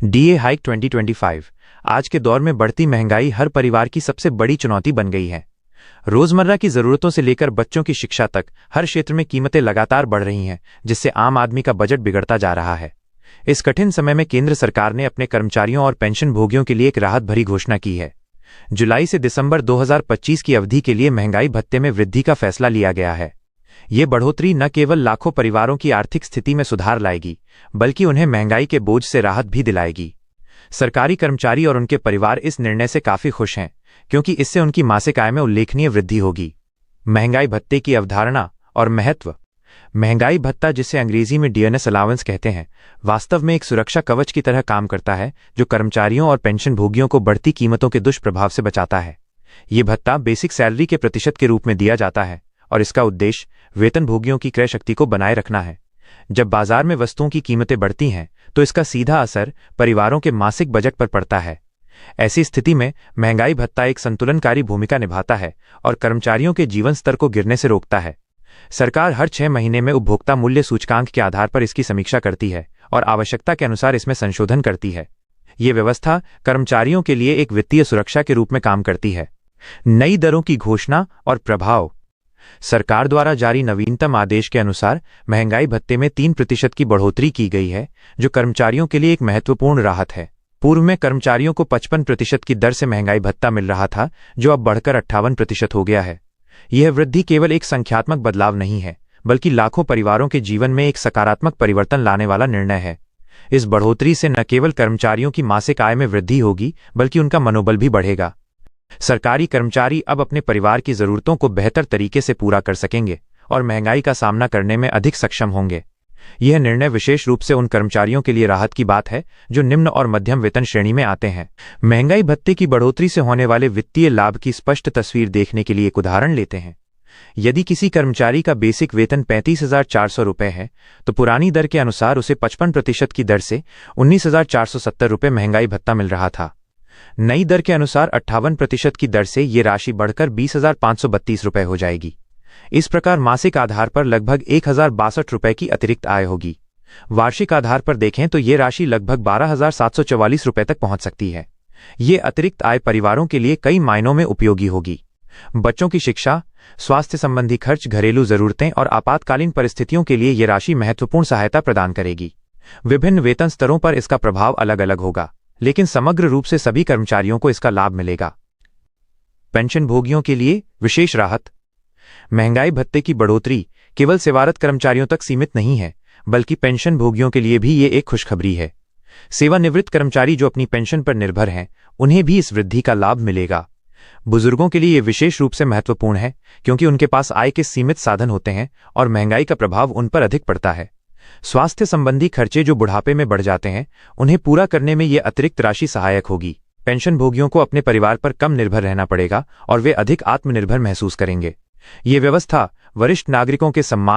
DA hike 2025 आज के दौर में बढ़ती महंगाई हर परिवार की सबसे बड़ी चुनौती बन गई है। रोजमर्रा की जरूरतों से लेकर बच्चों की शिक्षा तक हर क्षेत्र में कीमतें लगातार बढ़ रही हैं, जिससे आम आदमी का बजट बिगड़ता जा रहा है। इस कठिन समय में केंद्र सरकार ने अपने कर्मचारियों और पेंशन भोगियों के लिए एक राहत भरी घोषणा की है। जुलाई से दिसंबर 2025 की अवधि के लिए महंगाई भत्ते में वृद्धि का फैसला लिया गया है। ये बढ़ोतरी न केवल लाखों परिवारों की आर्थिक स्थिति में सुधार लाएगी, बल्कि उन्हें महंगाई के बोझ से राहत भी दिलाएगी। सरकारी कर्मचारी और उनके परिवार इस निर्णय से काफी खुश हैं, क्योंकि इससे उनकी मासिक आय में उल्लेखनीय वृद्धि होगी। महंगाई भत्ते की अवधारणा और महत्व। महंगाई भत्ता, जिसे अंग्रेजी में डियरनेस अलाउंस कहते हैं, वास्तव में एक सुरक्षा कवच की तरह काम करता है, जो कर्मचारियों और पेंशन भोगियों को बढ़ती कीमतों के दुष्प्रभाव से बचाता है। ये भत्ता बेसिक सैलरी के प्रतिशत के रूप में दिया जाता है और इसका उद्देश्य वेतनभोगियों की क्रय शक्ति को बनाए रखना है। जब बाजार में वस्तुओं की कीमतें बढ़ती हैं, तो इसका सीधा असर परिवारों के मासिक बजट पर पड़ता है। ऐसी स्थिति में महंगाई भत्ता एक संतुलनकारी भूमिका निभाता है और कर्मचारियों के जीवन स्तर को गिरने से रोकता है। सरकार हर 6 महीने में उपभोक्ता मूल्य सूचकांक के आधार पर इसकी समीक्षा करती है और आवश्यकता के अनुसार इसमें संशोधन करती है। ये व्यवस्था कर्मचारियों के लिए एक वित्तीय सुरक्षा के रूप में काम करती है। नई दरों की घोषणा और प्रभाव। सरकार द्वारा जारी नवीनतम आदेश के अनुसार महंगाई भत्ते में 3% की बढ़ोतरी की गई है, जो कर्मचारियों के लिए एक महत्वपूर्ण राहत है। पूर्व में कर्मचारियों को 55% की दर से महंगाई भत्ता मिल रहा था, जो अब बढ़कर 58% हो गया है। यह वृद्धि केवल एक संख्यात्मक बदलाव नहीं है, बल्कि लाखों परिवारों के जीवन में एक सकारात्मक परिवर्तन लाने वाला निर्णय है। इस बढ़ोतरी से न केवल कर्मचारियों की मासिक आय में वृद्धि होगी, बल्कि उनका मनोबल भी बढ़ेगा। सरकारी कर्मचारी अब अपने परिवार की जरूरतों को बेहतर तरीके से पूरा कर सकेंगे और महंगाई का सामना करने में अधिक सक्षम होंगे। यह निर्णय विशेष रूप से उन कर्मचारियों के लिए राहत की बात है जो निम्न और मध्यम वेतन श्रेणी में आते हैं। महंगाई भत्ते की बढ़ोतरी से होने वाले वित्तीय लाभ की स्पष्ट तस्वीर देखने के लिए एक उदाहरण लेते हैं। यदि किसी कर्मचारी का बेसिक वेतन 35,400 रुपये है, तो पुरानी दर के अनुसार उसे 55% की दर से 19,470 रुपये महंगाई भत्ता मिल रहा था। नई दर के अनुसार 58% की दर से ये राशि बढ़कर 20,532 रुपये हो जाएगी। इस प्रकार मासिक आधार पर लगभग 1,062 रुपये की अतिरिक्त आय होगी। वार्षिक आधार पर देखें तो ये राशि लगभग 12,744 रुपये तक पहुंच सकती है। ये अतिरिक्त आय परिवारों के लिए कई मायनों में उपयोगी होगी। बच्चों की शिक्षा, स्वास्थ्य संबंधी खर्च, घरेलू जरूरतें और आपातकालीन परिस्थितियों के लिए ये राशि महत्वपूर्ण सहायता प्रदान करेगी। विभिन्न वेतन स्तरों पर इसका प्रभाव अलग अलग होगा, लेकिन समग्र रूप से सभी कर्मचारियों को इसका लाभ मिलेगा। पेंशन भोगियों के लिए विशेष राहत। महंगाई भत्ते की बढ़ोतरी केवल सेवारत कर्मचारियों तक सीमित नहीं है, बल्कि पेंशन भोगियों के लिए भी ये एक खुशखबरी है। सेवानिवृत्त कर्मचारी जो अपनी पेंशन पर निर्भर हैं, उन्हें भी इस वृद्धि का लाभ मिलेगा। बुजुर्गों के लिए ये विशेष रूप से महत्वपूर्ण है, क्योंकि उनके पास आय के सीमित साधन होते हैं और महंगाई का प्रभाव उन पर अधिक पड़ता है। स्वास्थ्य संबंधी खर्चे जो बुढ़ापे में बढ़ जाते हैं, उन्हें पूरा करने में ये अतिरिक्त राशि सहायक होगी। पेंशन भोगियों को अपने परिवार पर कम निर्भर रहना पड़ेगा और वे अधिक आत्मनिर्भर महसूस करेंगे। ये व्यवस्था वरिष्ठ नागरिकों के सम्मान